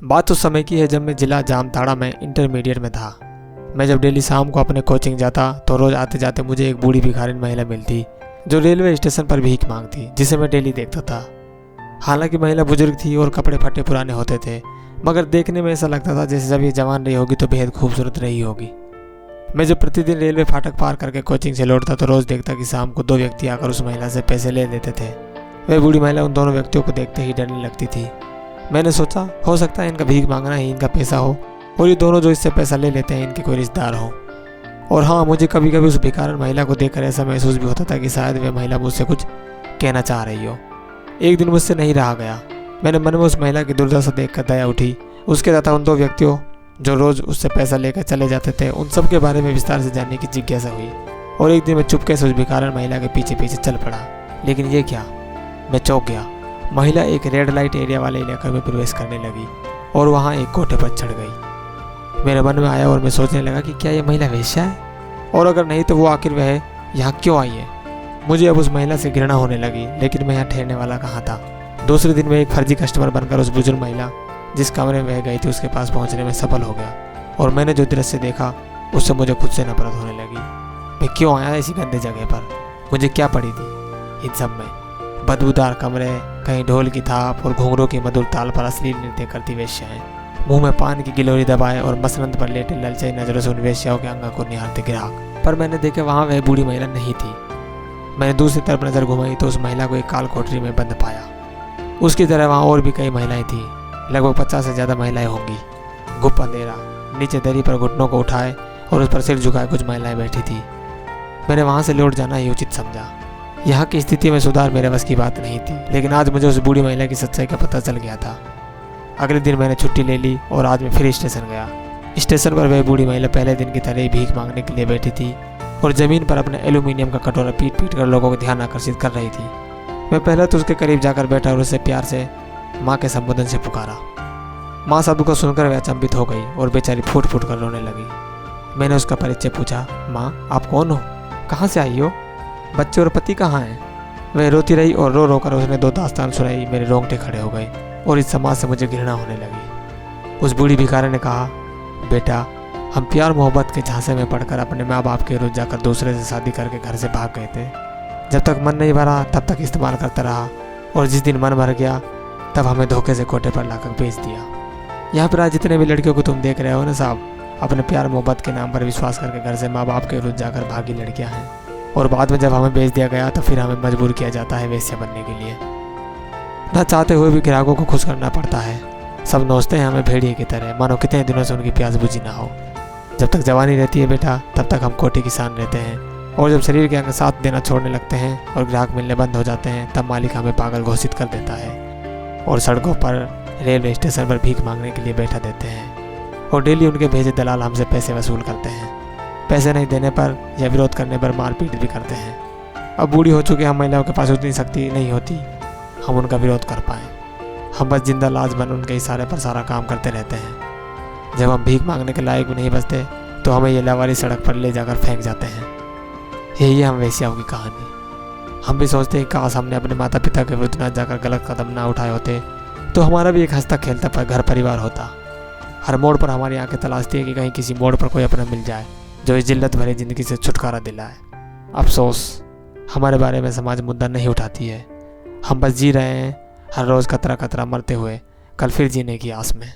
बात उस समय की है जब मैं जिला जामताड़ा में इंटरमीडिएट में था। मैं जब डेली शाम को अपने कोचिंग जाता तो रोज़ आते जाते मुझे एक बूढ़ी भिखारिन महिला मिलती जो रेलवे स्टेशन पर भीख मांगती, जिसे मैं डेली देखता था। हालांकि महिला बुजुर्ग थी और कपड़े फटे पुराने होते थे, मगर देखने में ऐसा लगता था जैसे जब ये जवान रही होगी तो बेहद खूबसूरत रही होगी। मैं जब प्रतिदिन रेलवे फाटक पार करके कोचिंग से लौटता तो रोज़ देखता कि शाम को 2 व्यक्ति आकर उस महिला से पैसे ले लेते थे। वह बूढ़ी महिला उन दोनों व्यक्तियों को देखते ही डरने लगती थी। मैंने सोचा हो सकता है इनका भीख मांगना ही इनका पैसा हो और ये दोनों जो इससे पैसा ले लेते हैं इनके कोई रिश्तेदार हो। और हाँ, मुझे कभी कभी उस भिखारन महिला को देखकर ऐसा महसूस भी होता था कि शायद वह महिला मुझसे कुछ कहना चाह रही हो। एक दिन मुझसे नहीं रहा गया। मैंने मन में उस महिला की दुर्दशा देखकर दया उठी। उसके तथा उन 2 व्यक्तियों जो रोज़ उससे पैसा लेकर चले जाते थे उन सब के बारे में विस्तार से जानने की जिज्ञासा हुई। और एक दिन मैं चुपके से उस भिखारन महिला के पीछे पीछे चल पड़ा। लेकिन ये क्या, मैं चौंक गया। महिला एक रेड लाइट एरिया वाले इलाके में प्रवेश करने लगी और वहाँ एक कोठे पर चढ़ गई। मेरे मन में आया और मैं सोचने लगा कि क्या यह महिला वेश्या है, और अगर नहीं तो वो आखिर वह यहाँ क्यों आई है। मुझे अब उस महिला से घृणा होने लगी, लेकिन मैं यहाँ ठहरने वाला कहाँ था। दूसरे दिन मैं एक फर्जी कस्टमर बनकर उस बुजुर्ग महिला जिस कमरे में वह गई थी उसके पास पहुँचने में सफल हो गया। और मैंने जो दृश्य देखा उससे मुझे खुद से नफरत होने लगी। मैं क्यों आया इसी गंदे जगह पर, मुझे क्या पड़ी थी इन सब में। बदबूदार कमरे, कहीं ढोल की थाप और घुंघरों की मधुर ताल पर अश्लील नृत्य करती वेश्याएं, मुंह में पान की गिलोरी दबाए और मसनद पर लेटे ललचाई नजरों से उन वेश्याओं के अंग को निहारते ग्राहक। पर मैंने देखे वहाँ वह बूढ़ी महिला नहीं थी। मैंने दूसरी तरफ नजर घुमाई तो उस महिला को एक काल कोठरी में बंद पाया। उसकी तरह वहाँ और भी कई महिलाएं थीं, लगभग 50 से ज़्यादा महिलाएं होंगी। गुप्त अंधेरा, नीचे दरी पर घुटनों को उठाए और उस पर सिर झुकाए कुछ महिलाएं बैठी थी। मैंने वहाँ से लौट जाना ही उचित समझा। यहाँ की स्थिति में सुधार मेरे बस की बात नहीं थी, लेकिन आज मुझे उस बूढ़ी महिला की सच्चाई का पता चल गया था। अगले दिन मैंने छुट्टी ले ली और आज मैं फिर स्टेशन गया। स्टेशन पर वह बूढ़ी महिला पहले दिन की तरह ही भीख मांगने के लिए बैठी थी और ज़मीन पर अपने एल्यूमिनियम का कटोरा पीट पीट कर लोगों को ध्यान आकर्षित कर रही थी। मैं पहले तो उसके करीब जाकर बैठा और उससे प्यार से माँ के संबोधन से पुकारा। माँ शब्द को सुनकर वह अचंभित हो गई और बेचारी फूट फूट कर रोने लगी। मैंने उसका परिचय पूछा। माँ, आप कौन हो, कहाँ से आई हो, बच्चे और पति कहाँ हैं? वह रोती रही और रो रो कर उसने 2 दास्तान सुनाई। मेरे रोंगटे खड़े हो गए और इस समाज से मुझे घृणा होने लगी। उस बूढ़ी भिखारी ने कहा, बेटा, हम प्यार मोहब्बत के झांसे में पड़कर अपने माँ बाप के विरुद्ध जाकर दूसरे से शादी करके घर से भाग गए थे। जब तक मन नहीं भरा तब तक इस्तेमाल करता रहा, और जिस दिन मन भर गया तब हमें धोखे से कोठे पर लाकर बेच दिया। यहाँ पर आज जितने भी लड़कियों को तुम देख रहे हो ना साहब, अपने प्यार मोहब्बत के नाम पर विश्वास करके घर से माँ बाप के विरुद्ध जाकर भागी लड़कियाँ हैं, और बाद में जब हमें बेच दिया गया तो फिर हमें मजबूर किया जाता है वेश्या बनने के लिए। न चाहते हुए भी ग्राहकों को खुश करना पड़ता है। सब नोचते हैं हमें भेड़िए की तरह, मानो कितने दिनों से उनकी प्यास बुझी ना हो। जब तक जवानी रहती है बेटा, तब तक हम कोटी किसान रहते हैं, और जब शरीर के अंग साथ देना छोड़ने लगते हैं और ग्राहक मिलने बंद हो जाते हैं तब मालिक हमें पागल घोषित कर देता है और सड़कों पर, रेलवे स्टेशन पर भीख मांगने के लिए बैठा देते हैं। और डेली उनके भेजे दलाल हमसे पैसे वसूल करते हैं। पैसे नहीं देने पर या विरोध करने पर मारपीट भी करते हैं। अब बूढ़ी हो चुकी हम महिलाओं के पास उतनी शक्ति नहीं होती हम उनका विरोध कर पाएँ। हम बस जिंदा लाश बन उनके इशारे पर सारा काम करते रहते हैं। जब हम भीख मांगने के लायक भी नहीं बचते तो हमें ये लावारी सड़क पर ले जाकर फेंक जाते हैं। यही है हम वेश्याओं की कहानी। हम भी सोचते हैं काश हमने अपने माता पिता के विरुद्ध न जाकर गलत कदम ना उठाए होते तो हमारा भी एक हंसता खेलता पर घर परिवार होता। हर मोड़ पर हमारी आंखें तलाशती है कि कहीं किसी मोड़ पर कोई अपना मिल जाए जो इस जिल्लत भरी ज़िंदगी से छुटकारा दिलाए। अफसोस, हमारे बारे में समाज मुद्दा नहीं उठाती है। हम बस जी रहे हैं, हर रोज़ कतरा कतरा मरते हुए, कल फिर जीने की आस में।